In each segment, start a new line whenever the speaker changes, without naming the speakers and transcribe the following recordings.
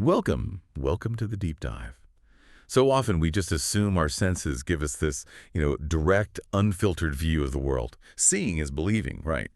Welcome to the deep dive. So often we just assume our senses give us this, direct, unfiltered view of the world. Seeing is believing, right?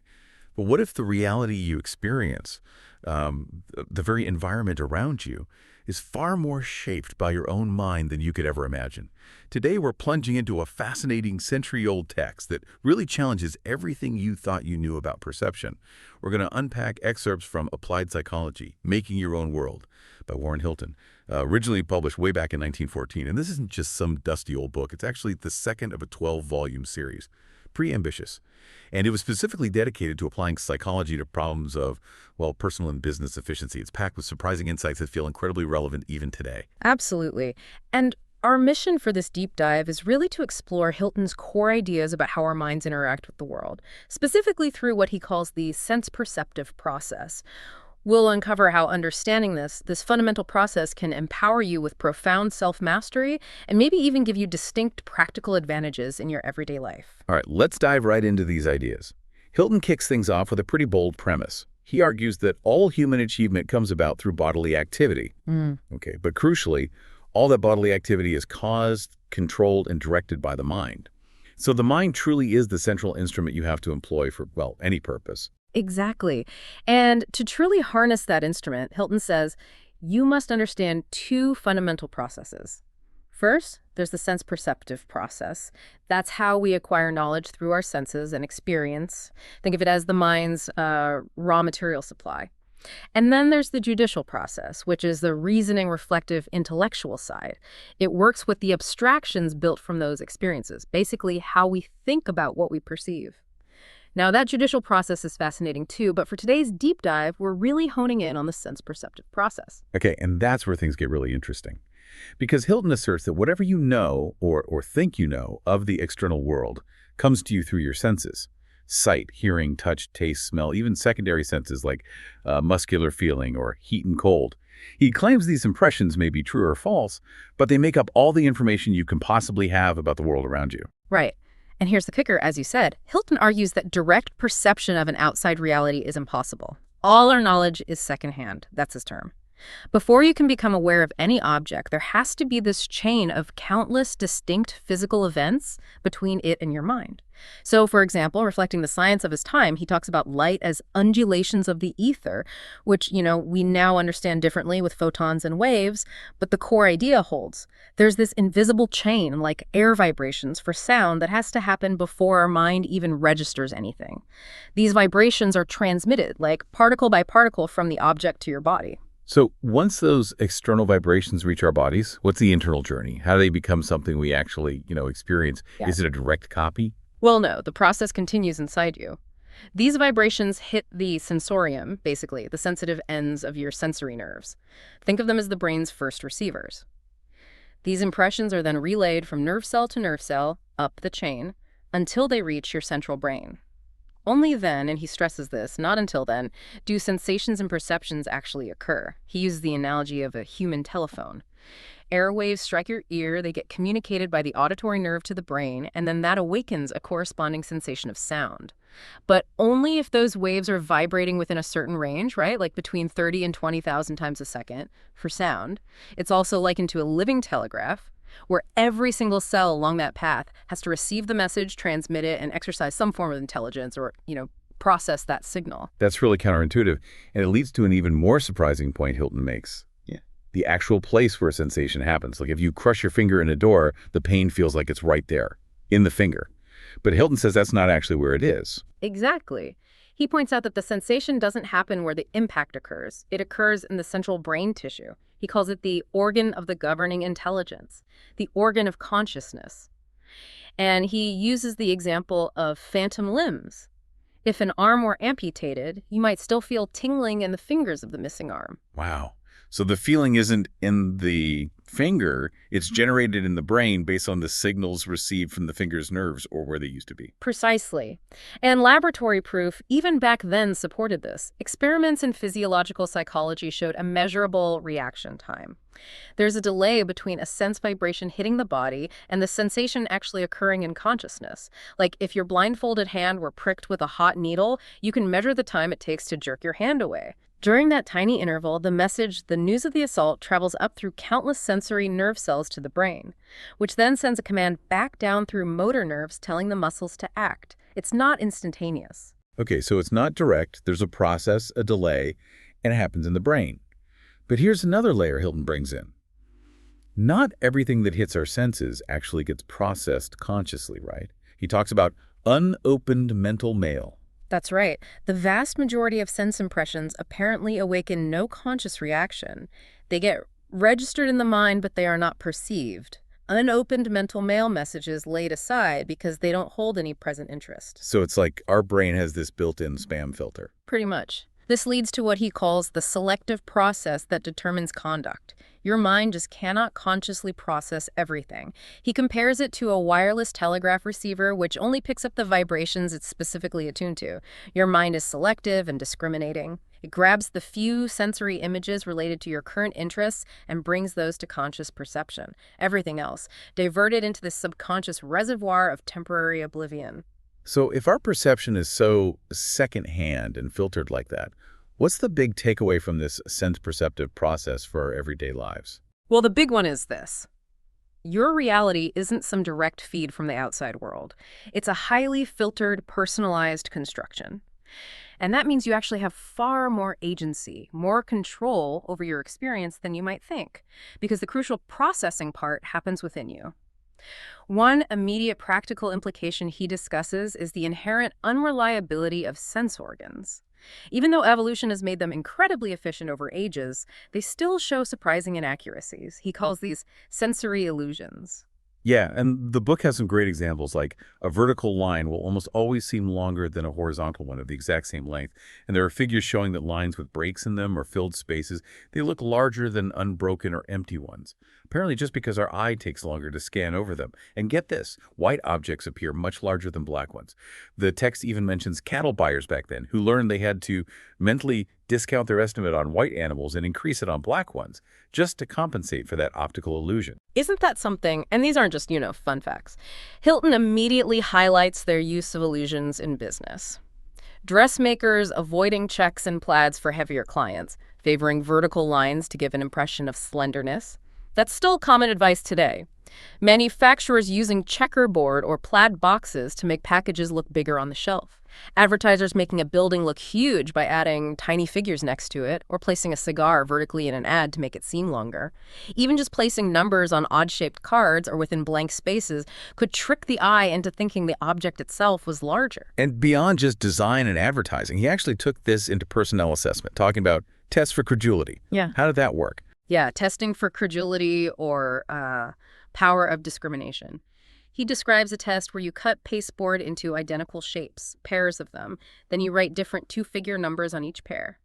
But what if the reality you experience, the very environment around you, is far more shaped by your own mind than you could ever imagine? Today we're plunging into a fascinating century-old text that really challenges everything you thought you knew about perception. We're going to unpack excerpts from Applied Psychology, Making Your Own World, by Warren Hilton, originally published way back in 1914. And this isn't just some dusty old book. It's actually the second of a 12-volume series. Pretty ambitious. And it was specifically dedicated to applying psychology to problems of, well, personal and business efficiency. It's packed with surprising insights that feel incredibly relevant even today.
Absolutely. And our mission for this deep dive is really to explore Hilton's core ideas about how our minds interact with the world, specifically through what he calls the sense-perceptive process. We'll uncover how understanding this fundamental process can empower you with profound self-mastery and maybe even give you distinct practical advantages in your everyday life.
All right, let's dive right into these ideas. Hilton kicks things off with a pretty bold premise. He argues that all human achievement comes about through bodily activity. Okay, but crucially, all that bodily activity is caused, controlled, and directed by the mind. So the mind truly is the central instrument you have to employ for, well, any purpose.
Exactly. And to truly harness that instrument, Hilton says, you must understand two fundamental processes. First, there's the sense-perceptive process. That's how we acquire knowledge through our senses and experience. Think of it as the mind's raw material supply. And then there's the judicial process, which is the reasoning, reflective, intellectual side. It works with the abstractions built from those experiences, basically how we think about what we perceive. Now, that judicial process is fascinating too, but for today's deep dive, we're really honing in on the sense-perceptive process.
Okay, and that's where things get really interesting. Because Hilton asserts that whatever you know or think you know of the external world comes to you through your senses. Sight, hearing, touch, taste, smell, even secondary senses like muscular feeling or heat and cold. He claims these impressions may be true or false, but they make up all the information you can possibly have about the world around you.
Right. And here's the kicker, as you said. Hilton argues that direct perception of an outside reality is impossible. All our knowledge is secondhand. That's his term. Before you can become aware of any object, there has to be this chain of countless distinct physical events between it and your mind. So, for example, reflecting the science of his time, he talks about light as undulations of the ether, which, we now understand differently with photons and waves, but the core idea holds. There's this invisible chain, like air vibrations for sound, that has to happen before our mind even registers anything. These vibrations are transmitted, like particle by particle, from the object to your body.
So once those external vibrations reach our bodies, what's the internal journey? How do they become something we actually, experience?
Yeah.
Is it a direct copy?
Well, no, the process continues inside you. These vibrations hit the sensorium, basically, the sensitive ends of your sensory nerves. Think of them as the brain's first receivers. These impressions are then relayed from nerve cell to nerve cell, up the chain, until they reach your central brain. Only then, and he stresses this, not until then, do sensations and perceptions actually occur. He uses the analogy of a human telephone. Airwaves strike your ear, they get communicated by the auditory nerve to the brain, and then that awakens a corresponding sensation of sound. But only if those waves are vibrating within a certain range, right? Like between 30 and 20,000 times a second for sound. It's also likened to a living telegraph, where every single cell along that path has to receive the message, transmit it, and exercise some form of intelligence or, process that signal.
That's really counterintuitive, and it leads to an even more surprising point Hilton makes. Yeah. The actual place where a sensation happens. Like if you crush your finger in a door, the pain feels like it's right there, in the finger. But Hilton says that's not actually where it is.
Exactly. He points out that the sensation doesn't happen where the impact occurs. It occurs in the central brain tissue. He calls it the organ of the governing intelligence, the organ of consciousness. And he uses the example of phantom limbs. If an arm were amputated, you might still feel tingling in the fingers of the missing arm.
Wow. So the feeling isn't in the finger, it's generated in the brain based on the signals received from the finger's nerves or where they used to be.
Precisely. And laboratory proof, even back then, supported this. Experiments in physiological psychology showed a measurable reaction time. There's a delay between a sense vibration hitting the body and the sensation actually occurring in consciousness. Like if your blindfolded hand were pricked with a hot needle, you can measure the time it takes to jerk your hand away. During that tiny interval, the message, the news of the assault, travels up through countless sensory nerve cells to the brain, which then sends a command back down through motor nerves telling the muscles to act. It's not instantaneous.
Okay, so it's not direct, there's a process, a delay, and it happens in the brain. But here's another layer Hilton brings in. Not everything that hits our senses actually gets processed consciously, right? He talks about unopened mental mail.
That's right. The vast majority of sense impressions apparently awaken no conscious reaction. They get registered in the mind, but they are not perceived. Unopened mental mail messages laid aside because they don't hold any present interest.
So it's like our brain has this built-in spam filter.
Pretty much. This leads to what he calls the selective process that determines conduct. Your mind just cannot consciously process everything. He compares it to a wireless telegraph receiver, which only picks up the vibrations it's specifically attuned to. Your mind is selective and discriminating. It grabs the few sensory images related to your current interests and brings those to conscious perception. Everything else, diverted into the subconscious reservoir of temporary oblivion.
So if our perception is so secondhand and filtered like that, what's the big takeaway from this sense-perceptive process for our everyday lives?
Well, the big one is this. Your reality isn't some direct feed from the outside world. It's a highly filtered, personalized construction. And that means you actually have far more agency, more control over your experience than you might think, because the crucial processing part happens within you. One immediate practical implication he discusses is the inherent unreliability of sense organs. Even though evolution has made them incredibly efficient over ages, they still show surprising inaccuracies. He calls these sensory illusions.
Yeah, and the book has some great examples, like a vertical line will almost always seem longer than a horizontal one of the exact same length. And there are figures showing that lines with breaks in them or filled spaces, they look larger than unbroken or empty ones. Apparently just because our eye takes longer to scan over them. And get this, white objects appear much larger than black ones. The text even mentions cattle buyers back then who learned they had to mentally discount their estimate on white animals and increase it on black ones, just to compensate for that optical illusion.
Isn't that something? And these aren't just, fun facts. Hilton immediately highlights their use of illusions in business. Dressmakers avoiding checks and plaids for heavier clients, favoring vertical lines to give an impression of slenderness. That's still common advice today. Manufacturers using checkerboard or plaid boxes to make packages look bigger on the shelf. Advertisers making a building look huge by adding tiny figures next to it or placing a cigar vertically in an ad to make it seem longer. Even just placing numbers on odd-shaped cards or within blank spaces could trick the eye into thinking the object itself was larger.
And beyond just design and advertising, he actually took this into personnel assessment, talking about tests for credulity.
Yeah.
How did that work?
Yeah, testing for credulity or power of discrimination. He describes a test where you cut pasteboard into identical shapes, pairs of them. Then you write different two-figure numbers on each pair.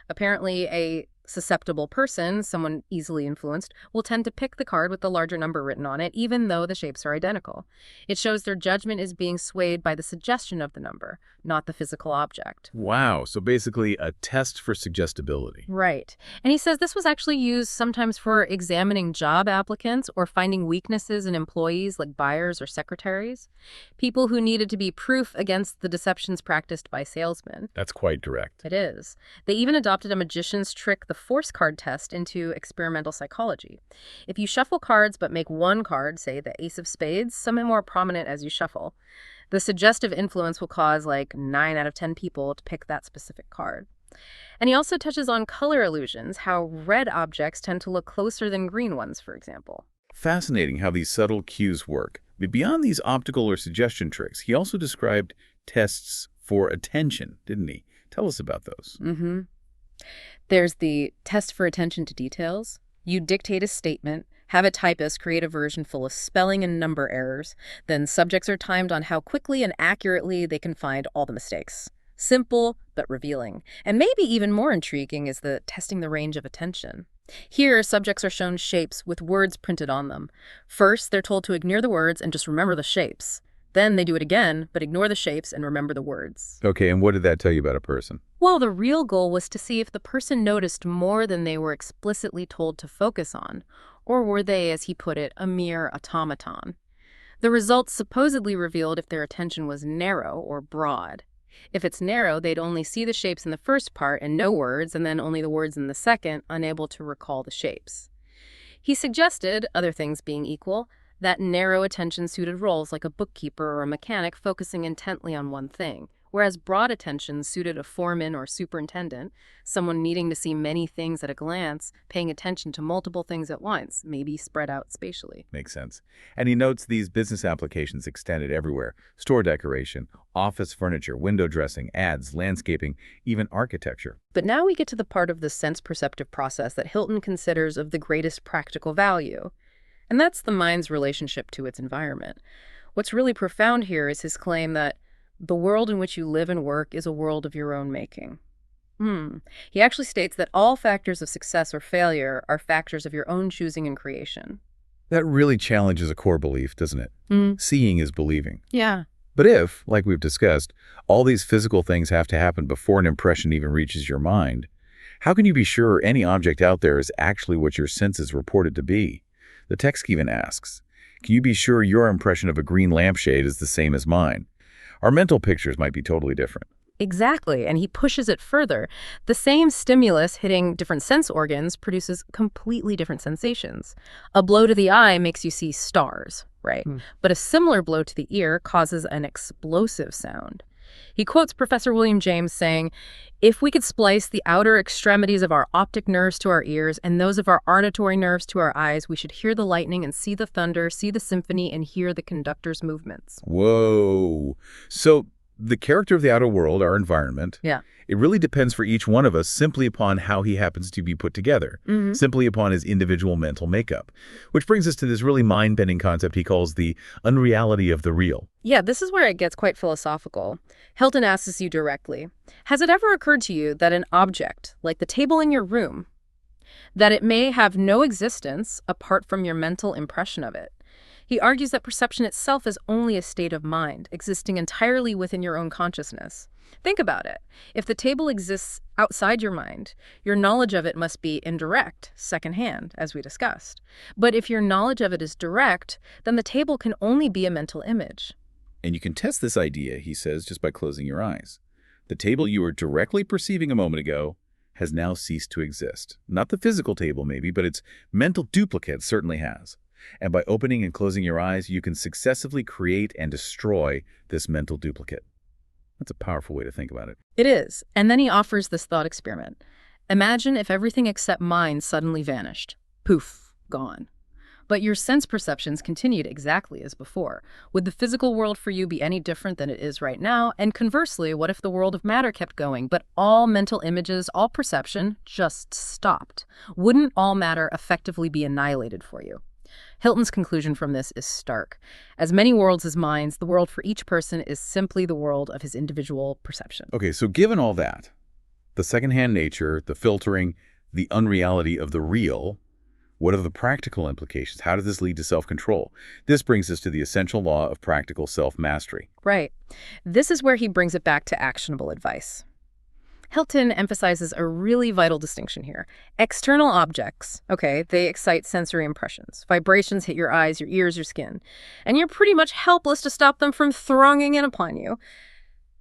Apparently, a susceptible person, someone easily influenced, will tend to pick the card with the larger number written on it, even though the shapes are identical. It shows their judgment is being swayed by the suggestion of the number, not the physical object.
Wow, so basically a test for suggestibility.
Right. And he says this was actually used sometimes for examining job applicants or finding weaknesses in employees like buyers or secretaries, people who needed to be proof against the deceptions practiced by salesmen.
That's quite direct.
It is. They even adopted a magician's trick, the force card test, into experimental psychology. If you shuffle cards but make one card, say the ace of spades, somewhat more prominent as you shuffle, the suggestive influence will cause like 9 out of 10 people to pick that specific card. And he also touches on color illusions, how red objects tend to look closer than green ones, for example.
Fascinating how these subtle cues work. But beyond these optical or suggestion tricks, he also described tests for attention, didn't he? Tell us about those.
Mm-hmm. There's the test for attention to details. You dictate a statement, have a typist create a version full of spelling and number errors. Then subjects are timed on how quickly and accurately they can find all the mistakes. Simple, but revealing. And maybe even more intriguing is the testing the range of attention. Here, subjects are shown shapes with words printed on them. First, they're told to ignore the words and just remember the shapes. Then they do it again, but ignore the shapes and remember the words.
Okay, and what did that tell you about a person?
Well, the real goal was to see if the person noticed more than they were explicitly told to focus on, or were they, as he put it, a mere automaton. The results supposedly revealed if their attention was narrow or broad. If it's narrow, they'd only see the shapes in the first part and no words, and then only the words in the second, unable to recall the shapes. He suggested, other things being equal, that narrow attention suited roles like a bookkeeper or a mechanic focusing intently on one thing, whereas broad attention suited a foreman or superintendent, someone needing to see many things at a glance, paying attention to multiple things at once, maybe spread out spatially.
Makes sense. And he notes these business applications extended everywhere: store decoration, office furniture, window dressing, ads, landscaping, even architecture.
But now we get to the part of the sense-perceptive process that Hilton considers of the greatest practical value, and that's the mind's relationship to its environment. What's really profound here is his claim that the world in which you live and work is a world of your own making. He actually states that all factors of success or failure are factors of your own choosing and creation.
That really challenges a core belief, doesn't it? Seeing is believing.
Yeah.
But if, like we've discussed, all these physical things have to happen before an impression even reaches your mind, how can you be sure any object out there is actually what your senses reported to be? The text even asks, can you be sure your impression of a green lampshade is the same as mine? Our mental pictures might be totally different.
Exactly, and he pushes it further. The same stimulus hitting different sense organs produces completely different sensations. A blow to the eye makes you see stars, right? But a similar blow to the ear causes an explosive sound. He quotes Professor William James saying, if we could splice the outer extremities of our optic nerves to our ears and those of our auditory nerves to our eyes, we should hear the lightning and see the thunder, see the symphony, and hear the conductor's movements.
Whoa. So the character of the outer world, our environment,
Yeah.
it really depends for each one of us simply upon how he happens to be put together, simply upon his individual mental makeup. Which brings us to this really mind-bending concept he calls the unreality of the real.
Yeah, this is where it gets quite philosophical. Hilton asks you directly, has it ever occurred to you that an object, like the table in your room, that it may have no existence apart from your mental impression of it? He argues that perception itself is only a state of mind, existing entirely within your own consciousness. Think about it. If the table exists outside your mind, your knowledge of it must be indirect, secondhand, as we discussed. But if your knowledge of it is direct, then the table can only be a mental image.
And you can test this idea, he says, just by closing your eyes. The table you were directly perceiving a moment ago has now ceased to exist. Not the physical table, maybe, but its mental duplicate certainly has. And by opening and closing your eyes, you can successively create and destroy this mental duplicate. That's a powerful way to think about it.
It is. And then he offers this thought experiment. Imagine if everything except mind suddenly vanished. Poof, gone. But your sense perceptions continued exactly as before. Would the physical world for you be any different than it is right now? And conversely, what if the world of matter kept going, but all mental images, all perception just stopped? Wouldn't all matter effectively be annihilated for you? Hilton's conclusion from this is stark. As many worlds as minds, the world for each person is simply the world of his individual perception.
Okay, so given all that, the secondhand nature, the filtering, the unreality of the real, what are the practical implications? How does this lead to self-control? This brings us to the essential law of practical self-mastery.
Right. This is where he brings it back to actionable advice. Hilton emphasizes a really vital distinction here. External objects, okay, they excite sensory impressions. Vibrations hit your eyes, your ears, your skin. And you're pretty much helpless to stop them from thronging in upon you.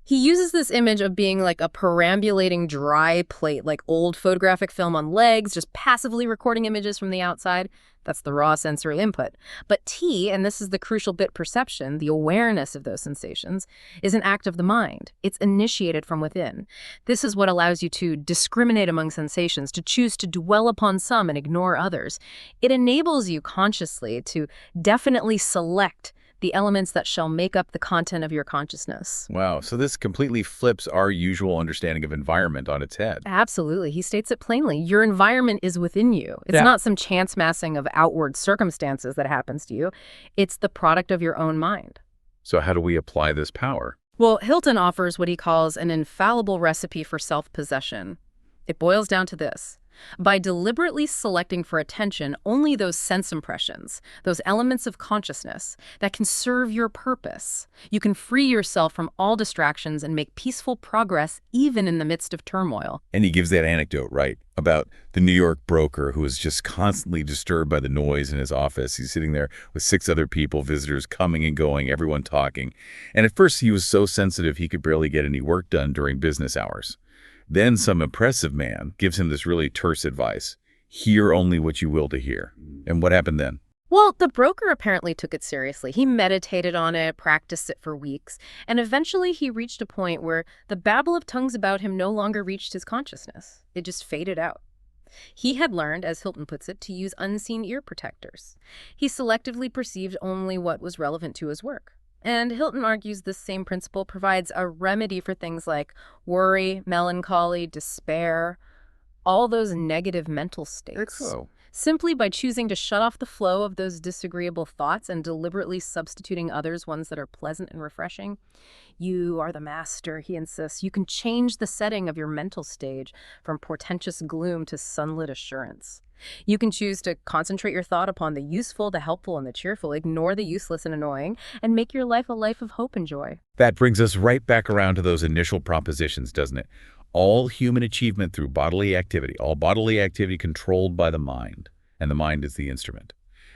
He uses this image of being like a perambulating dry plate, like old photographic film on legs, just passively recording images from the outside. That's the raw sensory input. But T, and this is the crucial bit, perception, the awareness of those sensations, is an act of the mind. It's initiated from within. This is what allows you to discriminate among sensations, to choose to dwell upon some and ignore others. It enables you consciously to definitely select the elements that shall make up the content of your consciousness.
Wow, so this completely flips our usual understanding of environment on its head.
Absolutely. He states it plainly. Your environment is within you. It's not some chance massing of outward circumstances that happens to you. It's the product of your own mind.
So how do we apply this power?
Well, Hilton offers what he calls an infallible recipe for self-possession. It boils down to this. By deliberately selecting for attention only those sense impressions, those elements of consciousness that can serve your purpose, you can free yourself from all distractions and make peaceful progress even in the midst of turmoil.
And he gives that anecdote, right, about the New York broker who was just constantly disturbed by the noise in his office. He's sitting there with 6 other people, visitors coming and going, everyone talking. And at first he was so sensitive he could barely get any work done during business hours. Then some impressive man gives him this really terse advice. Hear only what you will to hear. And what happened then?
Well, the broker apparently took it seriously. He meditated on it, practiced it for weeks, and eventually he reached a point where the babble of tongues about him no longer reached his consciousness. It just faded out. He had learned, as Hilton puts it, to use unseen ear protectors. He selectively perceived only what was relevant to his work. And Hilton argues this same principle provides a remedy for things like worry, melancholy, despair, all those negative mental states. Simply by choosing to shut off the flow of those disagreeable thoughts and deliberately substituting others, ones that are pleasant and refreshing. You are the master, he insists. You can change the setting of your mental stage from portentous gloom to sunlit assurance. You can choose to concentrate your thought upon the useful, the helpful, and the cheerful, ignore the useless and annoying, and make your life a life of hope and joy.
That brings us right back around to those initial propositions, doesn't it? All human achievement through bodily activity, all bodily activity controlled by the mind, and the mind is the instrument.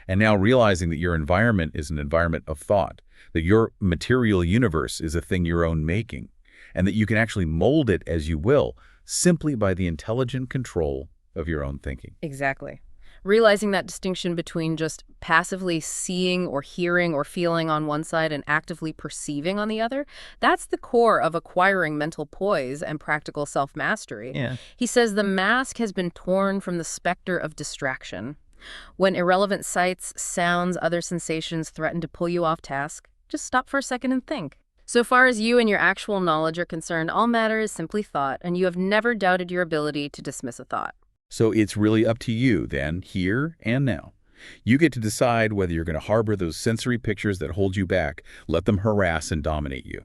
And now realizing that your environment is an environment of thought, that your material universe is a thing your own making, and that you can actually mold it as you will, simply by the intelligent control of your own thinking.
Exactly. Realizing that distinction between just passively seeing or hearing or feeling on one side and actively perceiving on the other, that's the core of acquiring mental poise and practical self-mastery.
Yeah.
He says the mask has been torn from the specter of distraction. When irrelevant sights, sounds, other sensations threaten to pull you off task, just stop for a second and think. So far as you and your actual knowledge are concerned, all matter is simply thought, and you have never doubted your ability to dismiss a thought.
So it's really up to you then, here and now. You get to decide whether you're going to harbor those sensory pictures that hold you back, let them harass and dominate you,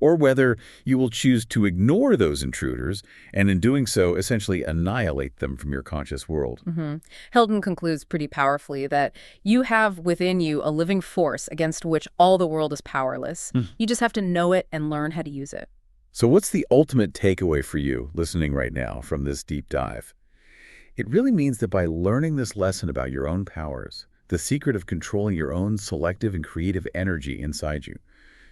or whether you will choose to ignore those intruders and in doing so essentially annihilate them from your conscious world.
Hilton concludes pretty powerfully that you have within you a living force against which all the world is powerless. You just have to know it and learn how to use it.
So what's the ultimate takeaway for you listening right now from this deep dive? It really means that by learning this lesson about your own powers, the secret of controlling your own selective and creative energy inside you,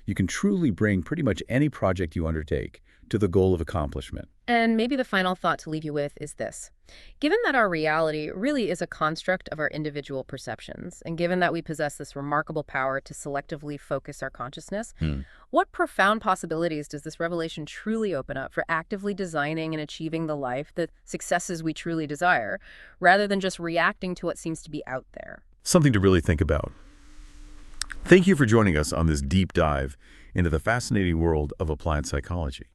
you can truly bring pretty much any project you undertake to the goal of accomplishment.
And maybe the final thought to leave you with is this. Given that our reality really is a construct of our individual perceptions, and given that we possess this remarkable power to selectively focus our consciousness, what profound possibilities does this revelation truly open up for actively designing and achieving the life, the successes we truly desire, rather than just reacting to what seems to be out there?
Something to really think about. Thank you for joining us on this deep dive into the fascinating world of applied psychology.